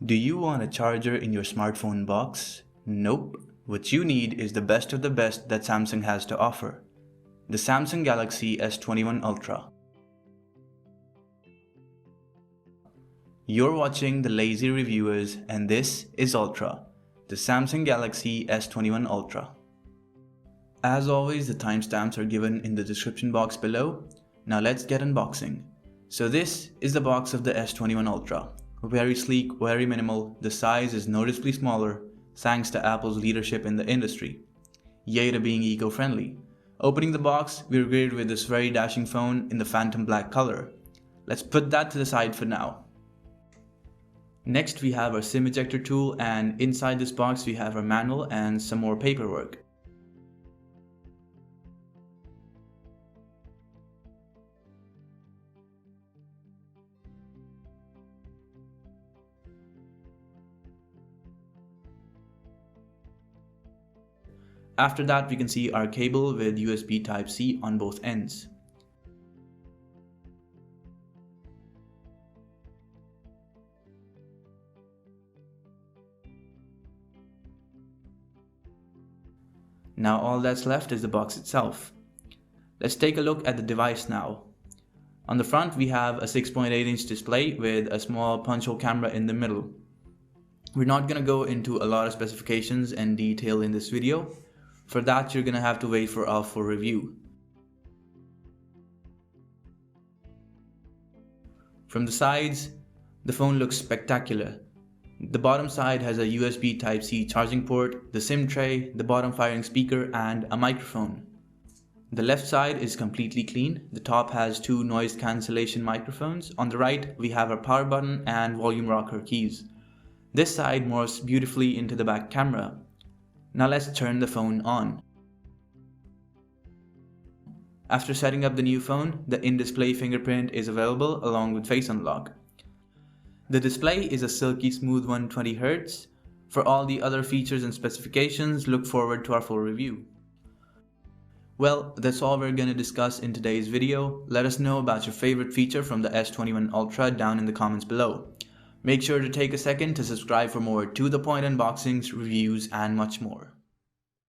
Do you want a charger in your smartphone box? Nope. What you need is the best of the best that Samsung has to offer. The Samsung Galaxy S21 Ultra. You're watching The Lazy Reviewers and this is Ultra, the Samsung Galaxy S21 Ultra. As always, the timestamps are given in the description box below. Now let's get unboxing. So this is the box of the S21 Ultra. Very sleek, very minimal, the size is noticeably smaller thanks to Apple's leadership in the industry. Yay to being eco-friendly. Opening the box, we're greeted with this very dashing phone in the phantom black color. Let's put that to the side for now. Next we have our SIM ejector tool, and inside this box we have our manual and some more paperwork. After that, we can see our cable with USB Type-C on both ends. Now all that's left is the box itself. Let's take a look at the device now. On the front we have a 6.8-inch display with a small punch hole camera in the middle. We're not going to go into a lot of specifications and detail in this video. For that, you're going to have to wait for our full review. From the sides, the phone looks spectacular. The bottom side has a USB Type-C charging port, the SIM tray, the bottom firing speaker, and a microphone. The left side is completely clean. The top has two noise cancellation microphones. On the right, we have our power button and volume rocker keys. This side morphs beautifully into the back camera. Now let's turn the phone on. After setting up the new phone, the in-display fingerprint is available along with face unlock. The display is a silky smooth 120 Hz. For all the other features and specifications, look forward to our full review. Well, that's all we're going to discuss in today's video. Let us know about your favorite feature from the S21 Ultra down in the comments below. Make sure to take a second to subscribe for more to-the-point unboxings, reviews, and much more.